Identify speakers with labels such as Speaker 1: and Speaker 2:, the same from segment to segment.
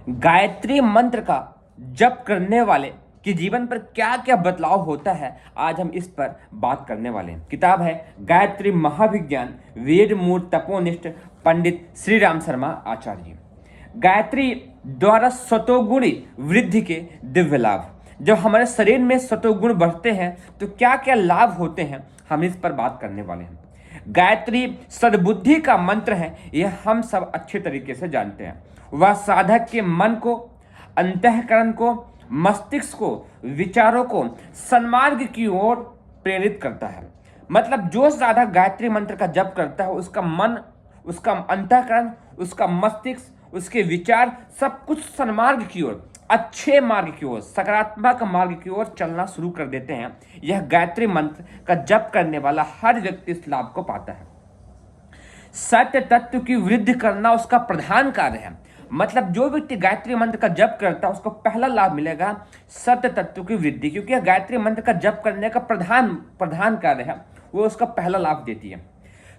Speaker 1: गायत्री मंत्र का जप करने वाले के जीवन पर क्या क्या बदलाव होता है, आज हम इस पर बात करने वाले हैं। किताब है गायत्री महाविज्ञान, वेद मूल तपोनिष्ठ पंडित श्री राम शर्मा आचार्य जी। गायत्री द्वारा सतोगुणी वृद्धि के दिव्य लाभ। जब हमारे शरीर में सतोगुण बढ़ते हैं तो क्या क्या लाभ होते हैं, हम इस पर बात करने वाले हैं। गायत्री सद्बुद्धि का मंत्र है, यह हम सब अच्छे तरीके से जानते हैं। वह साधक के मन को, अंतःकरण को, मस्तिष्क को, विचारों को सन्मार्ग की ओर प्रेरित करता है। मतलब जो साधक गायत्री मंत्र का जप करता है, उसका मन, उसका अंतःकरण, उसका मस्तिष्क, उसके विचार सब कुछ सन्मार्ग की ओर, अच्छे मार्ग की ओर, सकारात्मक मार्ग की ओर चलना शुरू कर देते हैं। यह गायत्री मंत्र का जप करने वाला हर व्यक्ति इस लाभ को पाता है। सत्य तत्व की वृद्धि करना उसका प्रधान कार्य है। मतलब जो व्यक्ति गायत्री मंत्र का जप करता है, उसको पहला लाभ मिलेगा सत्य तत्व की वृद्धि, क्योंकि यह गायत्री मंत्र का जप करने का प्रधान कार्य है, वो उसका पहला लाभ देती है।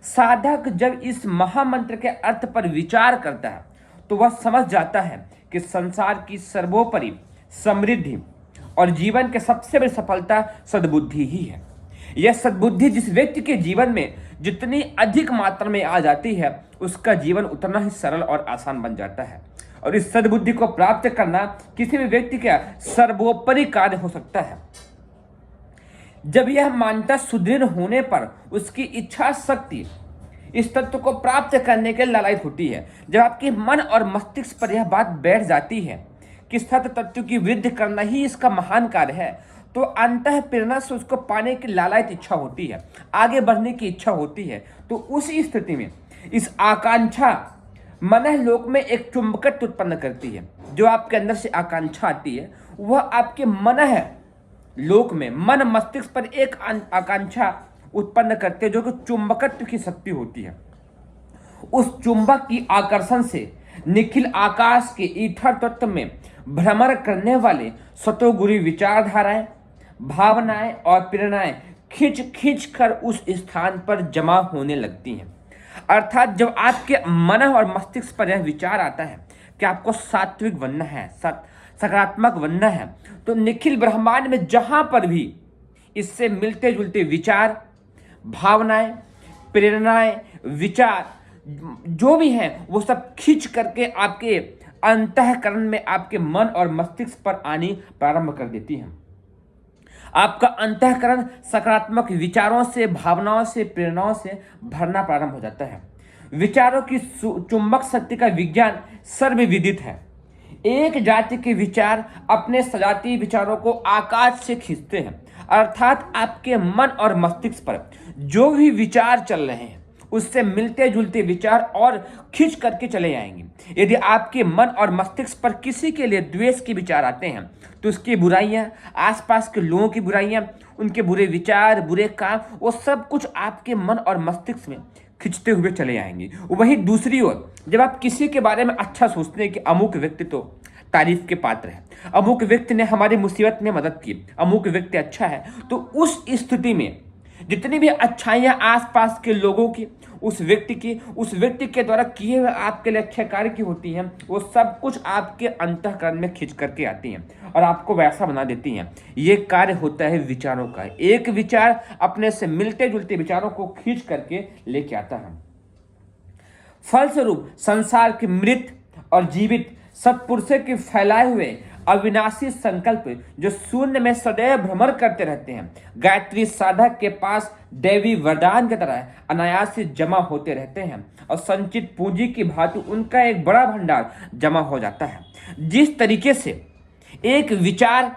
Speaker 1: साधक जब इस महामंत्र के अर्थ पर विचार करता है तो वह समझ जाता है कि संसार की सर्वोपरि समृद्धि और जीवन के सबसे बड़ी सफलता सद्बुद्धि ही है। यह सद्बुद्धि जिस व्यक्ति के जीवन में जितनी अधिक मात्रा में आ जाती है, उसका जीवन उतना ही सरल और आसान बन जाता है। और इस सद्बुद्धि को प्राप्त करना किसी भी व्यक्ति का सर्वोपरि कार्य हो सकता है। जब यह मान्यता सुदृढ़ होने पर उसकी इच्छा शक्ति इस तत्व को प्राप्त करने के लालायित होती है। जब आपके मन और मस्तिष्क पर यह बात बैठ जाती है कि सत्य तत्व की वृद्धि करना ही इसका महान कार्य है, तो अंतः प्रेरणा से उसको पाने की लालायित इच्छा होती है, आगे बढ़ने की इच्छा होती है। तो उस स्थिति में इस आकांक्षा मन लोक में एक चुंबकत्व उत्पन्न करती है। जो आपके अंदर से आकांक्षा आती है, वह आपके मन लोक में, मन मस्तिष्क पर एक आकांक्षा उत्पन्न करते हैं, जो कि चुंबकत्व की शक्ति होती है। उस चुंबक की आकर्षण से निखिल आकाश के ईथर तत्व में भ्रमण करने वाले सतोगुणी विचारधाराएं, भावनाएं और प्रेरणाएं खींच खींच कर उस स्थान पर जमा होने लगती हैं। अर्थात जब आपके मन और मस्तिष्क पर यह विचार आता है कि आपको सात्विक बनना है, सकारात्मक बनना है, तो निखिल ब्रह्मांड में जहां पर भी इससे मिलते जुलते विचार, भावनाएं, प्रेरणाएं, विचार जो भी हैं, वो सब खींच करके आपके अंतःकरण में, आपके मन और मस्तिष्क पर आनी प्रारंभ कर देती हैं। आपका अंतःकरण सकारात्मक विचारों से, भावनाओं से, प्रेरणाओं से भरना प्रारंभ हो जाता है। विचारों की चुंबक शक्ति का विज्ञान सर्वविदित है। एक जाति के विचार अपने सजातीय विचारों को आकाश से खींचते हैं। अर्थात आपके मन और मस्तिष्क पर जो भी विचार चल रहे हैं, उससे मिलते जुलते विचार और खींच करके चले जाएंगे। यदि आपके मन और मस्तिष्क पर किसी के लिए द्वेष के विचार आते हैं, तो उसकी बुराइयां, आसपास के लोगों की बुराइयां, उनके बुरे विचार, बुरे काम, वो सब कुछ आपके मन और मस्तिष्क में खिंचते हुए चले आएंगे। वहीं दूसरी ओर जब आप किसी के बारे में अच्छा सोचते हैं कि अमुक व्यक्ति तो तारीफ के पात्र है, अमुक व्यक्ति ने हमारी मुसीबत में मदद की, अमुक व्यक्ति अच्छा है, तो उस स्थिति में जितनी भी अच्छाइयाँ आसपास के लोगों की, उस व्यक्ति के द्वारा किए हुए आपके लिए अच्छे कार्य की होती हैं, वो सब कुछ आपके अंतःकरण में खींच करके आती हैं और आपको वैसा बना देती हैं। ये कार्य होता है विचारों का। एक विचार अपने से मिलते जुलते विचारों को खींच करके लेके आता है। फलस्वरूप संसार के मृत और जीवित सत्पुरुषों के फैलाए हुए अविनाशी संकल्प जो शून्य में सदैव भ्रमण करते रहते हैं, गायत्री साधक के पास दैवी वरदान की तरह अनायास जमा होते रहते हैं और संचित पूंजी की भांति उनका एक बड़ा भंडार जमा हो जाता है। जिस तरीके से एक विचार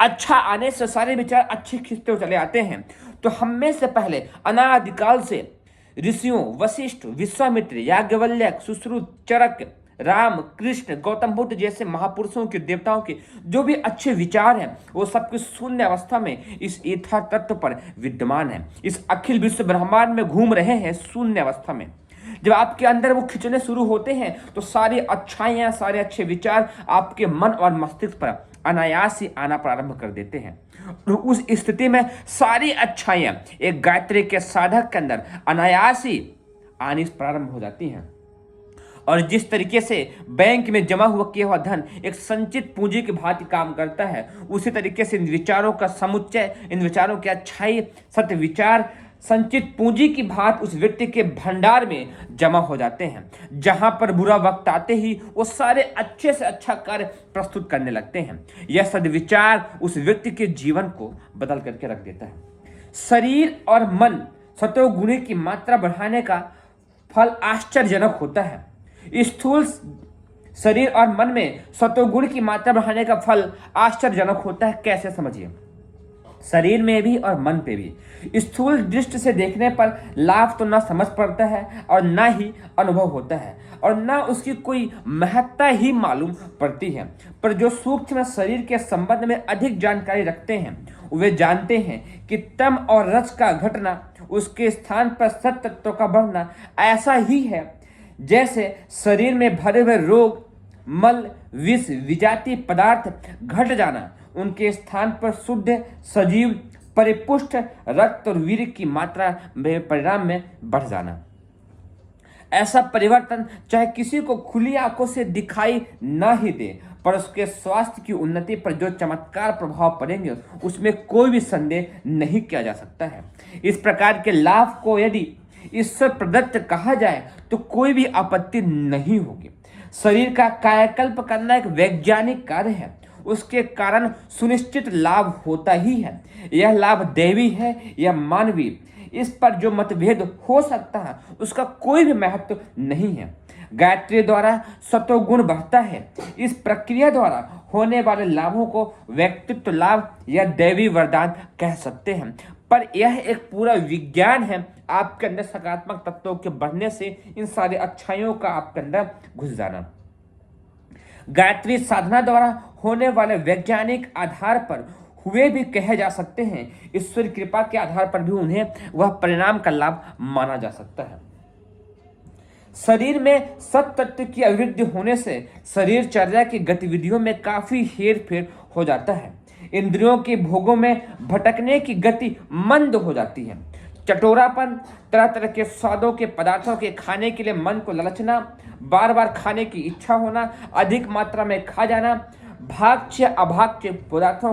Speaker 1: अच्छा आने से सारे विचार अच्छे खींचते हुए चले आते हैं, तो हमें से पहले अनादिकाल से ऋषियों वशिष्ठ, विश्वामित्र, याज्ञवल्क्य, सुश्रुत, चरक, राम, कृष्ण, गौतम बुद्ध जैसे महापुरुषों के, देवताओं के जो भी अच्छे विचार हैं, वो सब कुछ शून्य अवस्था में इस ईथर तत्व पर विद्यमान है, इस अखिल विश्व ब्रह्मांड में घूम रहे हैं शून्य अवस्था में। जब आपके अंदर वो खिंचने शुरू होते हैं, तो सारी अच्छाइयाँ, सारे अच्छे विचार आपके मन और मस्तिष्क पर अनायास ही आना प्रारंभ कर देते हैं। उस स्थिति में सारी अच्छाइयाँ एक गायत्री के साधक के अंदर अनायास ही आनी प्रारंभ हो जाती हैं। और जिस तरीके से बैंक में जमा हुआ किया हुआ धन एक संचित पूंजी की भांति काम करता है, उसी तरीके से इन विचारों का समुच्चय, इन विचारों की अच्छाई, सत्य विचार संचित पूंजी की भांति उस व्यक्ति के भंडार में जमा हो जाते हैं। जहां पर बुरा वक्त आते ही वो सारे अच्छे से अच्छा कार्य प्रस्तुत करने लगते हैं। यह सद्विचार उस व्यक्ति के जीवन को बदल करके रख देता है। शरीर और मन सतोगुणी की मात्रा बढ़ाने का फल आश्चर्यजनक होता है। स्थूल शरीर और मन में सतोगुण की मात्रा बढ़ाने का फल आश्चर्यजनक होता है। कैसे, समझिए। शरीर में भी और मन पे भी स्थूल दृष्टि से देखने पर लाभ तो ना समझ पड़ता है और ना ही अनुभव होता है और ना उसकी कोई महत्ता ही मालूम पड़ती है। पर जो सूक्ष्म शरीर के संबंध में अधिक जानकारी रखते हैं वे जानते हैं कि तम और रज का घटना, उसके स्थान पर सत तत्व का बढ़ना ऐसा ही है जैसे शरीर में भरे हुए रोग, मल, विष, विजातीय पदार्थ घट जाना, उनके स्थान पर शुद्ध सजीव परिपुष्ट रक्त और वीर्य की मात्रा परिणाम में बढ़ जाना। ऐसा परिवर्तन चाहे किसी को खुली आंखों से दिखाई ना ही दे, पर उसके स्वास्थ्य की उन्नति पर जो चमत्कार प्रभाव पड़ेंगे उसमें कोई भी संदेह नहीं किया जा सकता है। इस प्रकार के लाभ को यदि ईश्वर प्रदत्त कहा जाए तो कोई भी आपत्ति नहीं होगी। शरीर का कायाकल्प करना एक वैज्ञानिक कार्य है, उसके कारण सुनिश्चित लाभ होता ही है। यह लाभ दैवी है या मानवीय, इस पर जो मतभेद हो सकता है उसका कोई भी महत्व नहीं है। गायत्री द्वारा सतोगुण बढ़ता है। इस प्रक्रिया द्वारा होने वाले लाभों को व्यक्तित्व लाभ या दैवी वरदान कह सकते हैं, पर यह एक पूरा विज्ञान है। आपके अंदर सकारात्मक तत्वों के बढ़ने से इन सारी अच्छाइयों का आपके अंदर घुस जाना। गायत्री साधना द्वारा होने वाले वैज्ञानिक आधार पर हुए भी कहे जा सकते हैं, ईश्वर कृपा के आधार पर भी उन्हें वह परिणाम का लाभ माना जा सकता है। शरीर में सत तत्व की अभिवृद्धि होने से शरीर चर्या की गतिविधियों में काफी हेर फेर हो जाता है। इंद्रियों के भोगों में भटकने की गति मंद हो जाती है। चटोरापन, तरह तरह के स्वादों के पदार्थों के खाने के लिए मन को ललचना, बार बार खाने की इच्छा होना, अधिक मात्रा में खा जाना, भाग्य अभाग्य पदार्थों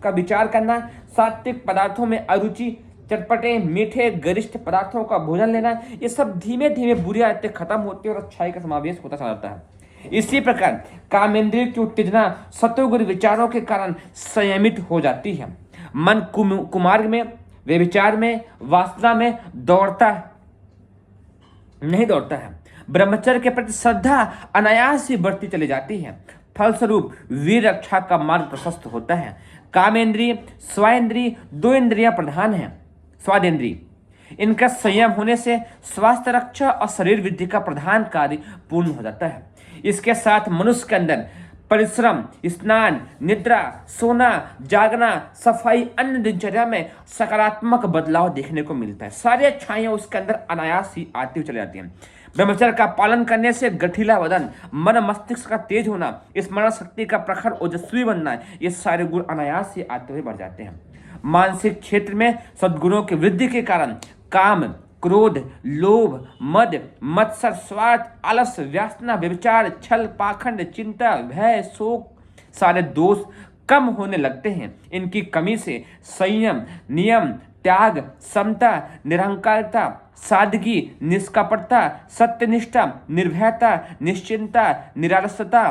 Speaker 1: का विचार करना, सात्विक पदार्थों में अरुचि, चटपटे मीठे गरिष्ठ पदार्थों का भोजन लेना, ये सब धीमे धीमे बुरी आदतें खत्म होती है और अच्छाई का समावेश होता चला जाता है। इसी प्रकार कामेंद्रिय की उत्तेजना सतोगुण विचारों के कारण संयमित हो जाती है। मन कुमार्ग में, व्यभिचार में, वासना में नहीं दौड़ता है। ब्रह्मचर्य के प्रति श्रद्धा अनायास ही बढ़ती चली जाती है। फलस्वरूप वीर रक्षा का मार्ग प्रशस्त होता है। कामेंद्रिय, स्वाइंद्रिय, दो इंद्रियां प्रधान हैं। स्वादेंद्रिय, इनका संयम होने से स्वास्थ्य रक्षा और शरीर वृद्धि का प्रधान कार्य पूर्ण हो जाता है। इसके साथ मनुष्य के अंदर परिश्रम, स्नान, निद्रा, सोना, जागना, सफाई, अन्य दिनचर्या में सकारात्मक बदलाव देखने को मिलता है। सारी अच्छाइयां उसके अंदर अनायास ही आती हुई चली जाती हैं। ब्रह्मचर्य का पालन करने से गठीला वदन, मन मस्तिष्क का तेज होना, स्मरण शक्ति का प्रखर ओजस्वी बनना, ये सारे गुण अनायास ही आते हुए बढ़ जाते हैं। मानसिक क्षेत्र में सद्गुणों की वृद्धि के कारण काम, क्रोध, लोभ, मद, मत्सर, स्वार्थ, आलस, व्यासना, व्यभिचार, छल, पाखंड, चिंता, भय, शोक, सारे दोष कम होने लगते हैं। इनकी कमी से संयम, नियम, त्याग, समता, निरहंकारता, सादगी, निष्कपटता, सत्यनिष्ठा, निर्भयता, निश्चिंता, निरालसता,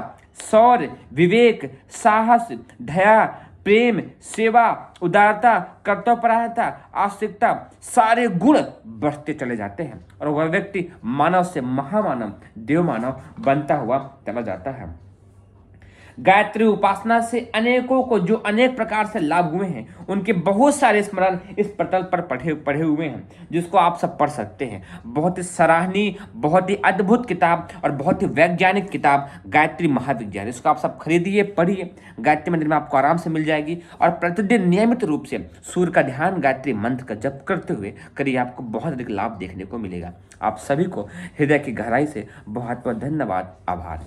Speaker 1: शौर्य, विवेक, साहस, दया, प्रेम, सेवा, उदारता, कर्तव्यपरायणता, आस्तिकता, सारे गुण बढ़ते चले जाते हैं और वह व्यक्ति मानव से महामानव, देव मानव बनता हुआ चला जाता है। गायत्री उपासना से अनेकों को जो अनेक प्रकार से लाभ हुए हैं, उनके बहुत सारे स्मरण इस पटल पर पढ़े हुए हैं, जिसको आप सब पढ़ सकते हैं। बहुत ही सराहनीय, बहुत ही अद्भुत किताब और बहुत ही वैज्ञानिक किताब गायत्री महाविज्ञान। इसको आप सब खरीदिए, पढ़िए। गायत्री मंदिर में आपको आराम से मिल जाएगी और प्रतिदिन नियमित रूप से सूर्य का ध्यान, गायत्री मंत्र का जप करते हुए करिए, आपको बहुत अधिक लाभ देखने को मिलेगा। आप सभी को हृदय की गहराई से बहुत बहुत धन्यवाद, आभार।